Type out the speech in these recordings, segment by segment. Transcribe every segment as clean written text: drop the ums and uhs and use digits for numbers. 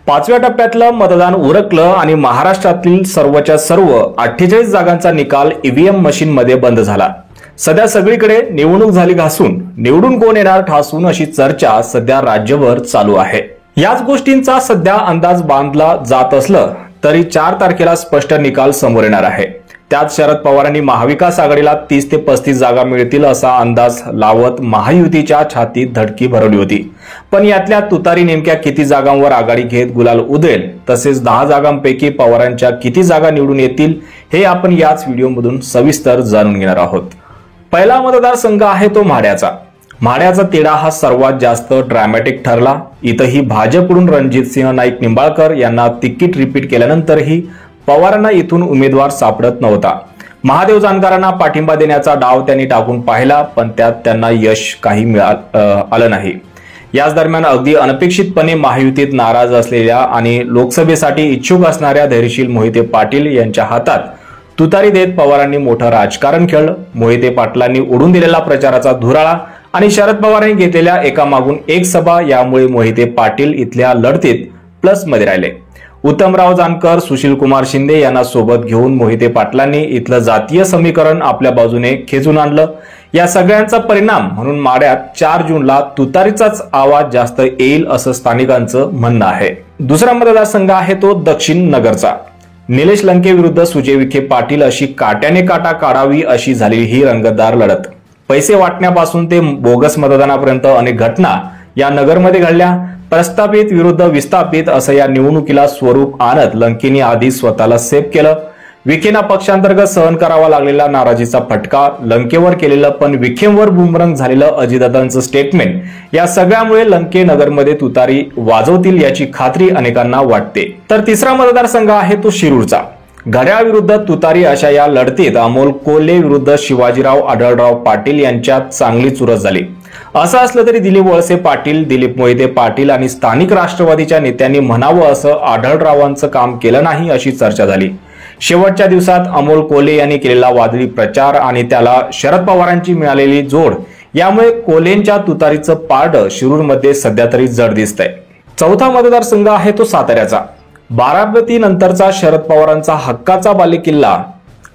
पाचव्या टप्प्यातलं मतदान उरकलं आणि महाराष्ट्रातील सर्वच्या सर्व 48 जागांचा निकाल ईव्हीएम मशीनमध्ये बंद झाला। सध्या सगळीकडे निवडणूक झाली घासून, निवडून कोण येणार ठासून अशी चर्चा सध्या राज्यभर चालू आहे। याच गोष्टींचा सध्या अंदाज बांधला जात असलं तरी 4 तारखेला स्पष्ट निकाल समोर येणार आहे। त्यात शरद पवारांनी महाविकास आघाडीला 30 ते 35 जागा मिळतील असा अंदाज लावत महायुतीच्या छातीत धडकी भरवली होती। पण यातल्या तुतारी नेमक्या किती जागांवर आघाडी घेत गुलाल उधळेल, तसेच 10 जागांपैकी पवारांच्या किती जागा निवडून येतील हे आपण याच व्हिडिओमधून सविस्तर जाणून घेणार आहोत। पहिला मतदारसंघ आहे तो माढ्याचा। माढ्याचा तिढा हा सर्वात जास्त ड्रॅमॅटिक ठरला। इथंही भाजपकडून रणजितसिंह नाईक निंबाळकर यांना तिकीट रिपीट केल्यानंतरही पवारांना इथून उमेदवार सापडत नव्हता। महादेव जानकरांना पाठिंबा देण्याचा डाव त्यांनी टाकून पाहिला, पण त्यात त्यांना यश काही आलं नाही। याच दरम्यान अगदी अनपेक्षितपणे महायुतीत नाराज असलेल्या आणि लोकसभेसाठी इच्छुक असणाऱ्या धैर्यशील मोहिते पाटील यांच्या हातात तुतारी देत पवारांनी मोठं राजकारण खेळलं। मोहिते पाटलांनी उडून दिलेला प्रचाराचा धुराळा आणि शरद पवारांनी घेतलेल्या एकामागून एक सभा यामुळे मोहिते पाटील इथल्या लढतीत प्लस मध्ये राहिले। उत्तमराव जानकर, सुशील कुमार शिंदे यांना सोबत घेऊन मोहिते पाटलांनी इथलं जातीय समीकरण आपल्या बाजूने खेचून आणलं। या सगळ्यांचा परिणाम म्हणून माढ्यात 4 जूनला तुतारीचाच आवाज जास्त येईल असं स्थानिकांचं म्हणणं आहे। दुसरा मतदारसंघ आहे तो दक्षिण नगरचा। निलेश लंके विरुद्ध सुजय विखे पाटील अशी काट्याने काटा काढावी अशी झालेली ही रंगतदार लढत। पैसे वाटण्यापासून ते बोगस मतदानापर्यंत अनेक घटना या नगरमध्ये घडल्या। प्रस्थापित विरुद्ध विस्थापित असं या निवडणुकीला स्वरूप आणत लंकेनी आधी स्वतःला सेफ केलं। विखेंना पक्षांतर्गत सहन करावा लागलेला नाराजीचा फटका, लंकेवर केलेलं पण विखेंवर बुमरंग झालेलं अजितदादांचं स्टेटमेंट, या सगळ्यामुळे लंके नगरमध्ये तुतारी वाजवतील याची खात्री अनेकांना वाटते। तर तिसरा मतदारसंघ आहे तो शिरूरचा। घड्याळ विरुद्ध तुतारी अशा या लढतीत अमोल कोल्हे विरुद्ध शिवाजीराव आढळराव पाटील यांच्यात चांगली चुरस झाली। असं असलं तरी दिलीप वळसे पाटील, दिलीप मोहिते पाटील आणि स्थानिक राष्ट्रवादीच्या नेत्यांनी म्हणावं असं आढळरावांचं काम केलं नाही अशी चर्चा झाली। शेवटच्या दिवसात अमोल कोल्हे यांनी केलेला वादळी प्रचार आणि त्याला शरद पवारांची मिळालेली जोड यामुळे कोल्हेंच्या तुतारीचं पारडं शिरूरमध्ये सध्या तरी जड दिसतंय। चौथा मतदारसंघ आहे तो साताऱ्याचा। बारामती नंतरचा शरद पवारांचा हक्काचा बालेकिल्ला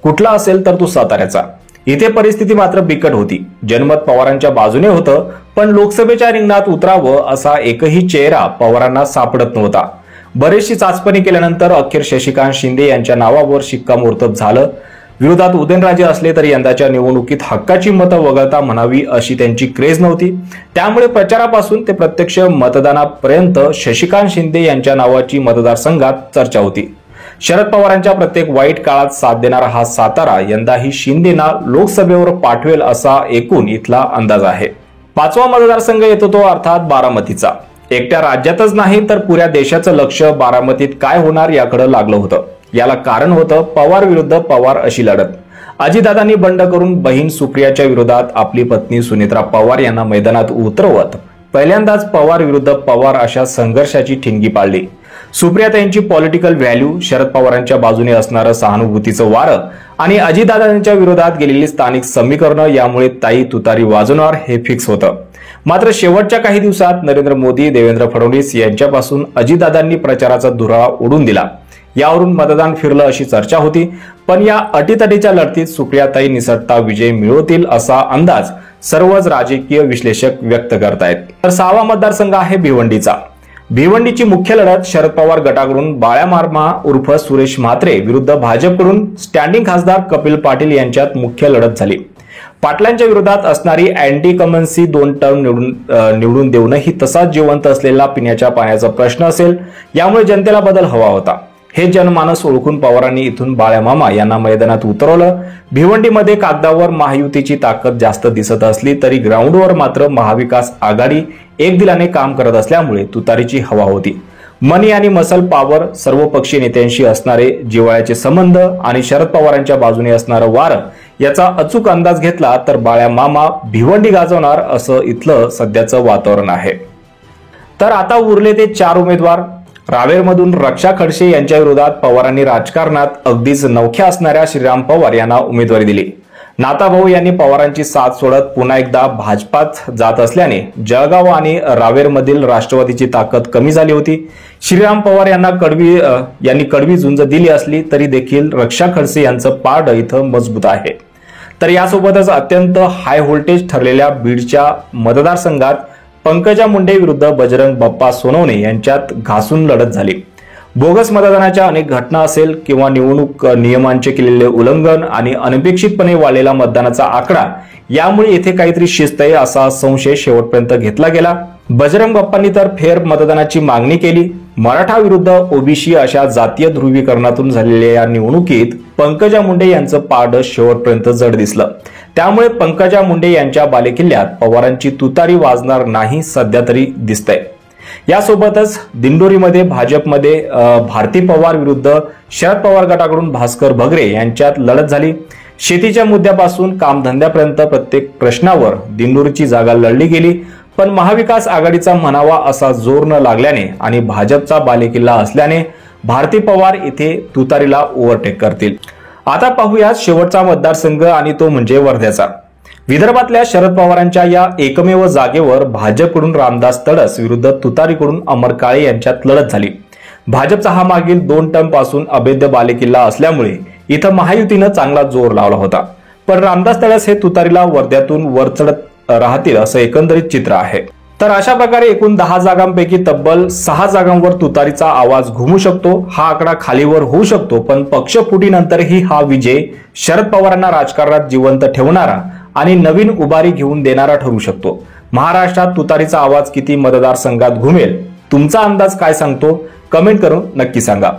कुठला असेल तर तो साताऱ्याचा। इथे परिस्थिती मात्र बिकट होती। जनमत पवारांच्या बाजूने होतं, पण लोकसभेच्या रिंगणात उतरावं असा एकही चेहरा पवारांना सापडत नव्हता। बरीचशी चाचपणी केल्यानंतर अखेर शशिकांत शिंदे यांच्या नावावर शिक्कामोर्तब झालं। विरोधात उदयनराजे असले तरी यंदाच्या निवडणुकीत हक्काची मतं वगळता म्हणावी अशी त्यांची क्रेज नव्हती। त्यामुळे प्रचारापासून ते प्रत्यक्ष मतदानापर्यंत शशिकांत शिंदे यांच्या नावाची मतदारसंघात चर्चा होती। शरद पवारांच्या प्रत्येक वाईट काळात साथ देणारा हा सातारा यंदाही शिंदेना लोकसभेवर पाठवेल असा एकूण इथला अंदाज आहे। पाचवा मतदारसंघ येतो तो अर्थात बारामतीचा। एकट्या राज्यातच नाही तर पुऱ्या देशाचं लक्ष बारामतीत काय होणार याकडे लागलं होतं। याला कारण होतं पवार विरुद्ध पवार अशी लढत। अजितदादांनी बंड करून बहीण सुप्रियाच्या विरोधात आपली पत्नी सुनेत्रा पवार यांना मैदानात उतरवत पहिल्यांदाच पवार विरुद्ध पवार अशा संघर्षाची ठिणगी पाळली। सुप्रियाताईंची पॉलिटिकल व्हॅल्यू, शरद पवारांच्या बाजूने असणारं सहानुभूतीचं वारं आणि अजितदादांच्या विरोधात गेलेली स्थानिक समीकरणं यामुळे ताई तुतारी वाजवणार हे फिक्स होतं। मात्र शेवटच्या काही दिवसात नरेंद्र मोदी, देवेंद्र फडणवीस यांच्यापासून अजितदादांनी प्रचाराचा धुराळा उडून दिला। यावरून मतदान फिरलं अशी चर्चा होती, पण या अटीतटीच्या लढतीत सुप्रियाताई निसटता विजय मिळवतील असा अंदाज सर्वच राजकीय विश्लेषक व्यक्त करतायत। तर 6वा मतदारसंघ आहे भिवंडीचा। भिवंडीची मुख्य लढत शरद पवार गटाकडून बाळ्या मामा उर्फ सुरेश म्हात्रे विरुद्ध भाजपकडून स्टँडिंग खासदार कपिल पाटील यांच्यात मुख्य लढत झाली। पाटलांच्या विरोधात असणारी अँटी कमन्सी 2 टर्म निवडून देऊनही तसाच जिवंत असलेला पिण्याच्या पाण्याचा प्रश्न असेल, यामुळे जनतेला बदल हवा होता। हे जनमानस ओळखून पवारांनी इथून बाळ्या मामा यांना मैदानात उतरवलं। भिवंडीमध्ये कागदावर महायुतीची ताकद जास्त दिसत असली तरी ग्राउंडवर मात्र महाविकास आघाडी एकदिलाने काम करत असल्यामुळे तुतारीची हवा होती। मनी आणि मसल पॉवर, सर्वपक्षीय नेत्यांशी असणारे जिव्हाळ्याचे संबंध आणि शरद पवारांच्या बाजूने असणारं वारं याचा अचूक अंदाज घेतला तर बाळ्या मामा भिवंडी गाजवणार असं इथलं सध्याचं वातावरण आहे। तर आता उरले ते 4 उमेदवार। रावेरमधून रक्षा खडसे यांच्या विरोधात पवारांनी राजकारणात अगदीच नवख्या असणाऱ्या श्रीराम पवार यांना उमेदवारी दिली। नाताभाऊ यांनी पवारांची साथ सोडत पुन्हा एकदा भाजपात जात असल्याने जळगाव आणि रावेरमधील राष्ट्रवादीची ताकद कमी झाली होती. श्रीराम पवार यांनी कडवी झुंज दिली असली तरी देखील रक्षा खडसे यांचं पारड इथं मजबूत आहे. तर यासोबतच अत्यंत हाय व्होल्टेज ठरलेल्या बीडच्या मतदारसंघात पंकजा मुंडे विरुद्ध बजरंग बाप्पा सोनवणे यांच्यात घासून लढत झाली. बोगस मतदानाच्या अनेक घटना असेल किंवा निवडणूक नियमांचे केलेले उल्लंघन आणि अनपेक्षितपणे वाढलेला मतदानाचा आकडा यामुळे येथे काहीतरी शिस्त आहे असा संशय शेवटपर्यंत घेतला गेला. बजरंग बाप्पांनी तर फेर मतदानाची मागणी केली. मराठा विरुद्ध ओबीसी अशा जातीय ध्रुवीकरणातून झालेल्या या निवडणुकीत पंकजा मुंडे यांचं पारड शेवटपर्यंत जड दिसलं. त्यामुळे पंकजा मुंडे यांच्या बालेकिल्ल्यात पवारांची तुतारी वाजणार नाही सध्या तरी दिसतंय. यासोबतच दिंडोरीमध्ये भाजपमध्ये भारती पवार विरुद्ध शरद पवार गटाकडून भास्कर भगरे यांच्यात लढत झाली. शेतीच्या मुद्द्यापासून कामधंद्यापर्यंत प्रत्येक प्रश्नावर दिंडोरीची जागा लढली गेली. पण महाविकास आघाडीचा म्हणावा असा जोर न लागल्याने आणि भाजपचा बालेकिल्ला असल्याने भारती पवार इथे तुतारीला ओव्हरटेक करतील. आता पाहूया शेवटचा मतदारसंघ आणि तो म्हणजे वर्ध्याचा. विदर्भातल्या शरद पवारांच्या या एकमेव जागेवर भाजपकडून रामदास तडस विरुद्ध तुतारीकडून अमर काळे यांच्यात लढत झाली. भाजपचा हा मागील 2 टर्म पासून अभेद्य बालेकिल्ला असल्यामुळे इथं महायुतीनं चांगला जोर लावला होता. पण रामदास तडस हे तुतारीला वर्ध्यातून वर चढत राहतील असं एकंदरीत चित्र आहे. तर अशा प्रकारे एकूण 10 जागांपैकी तब्बल 6 जागांवर तुतारीचा आवाज घुमू शकतो. हा आकडा खालीवर होऊ शकतो, पण पक्षफुटीनंतरही हा विजय शरद पवारांना राजकारणात जिवंत ठेवणारा आणि नवीन उभारी घेऊन देणारा ठरू शकतो. महाराष्ट्रात तुतारीचा आवाज किती मतदारसंघात घुमेल, तुमचा अंदाज काय सांगतो? कमेंट करून नक्की सांगा.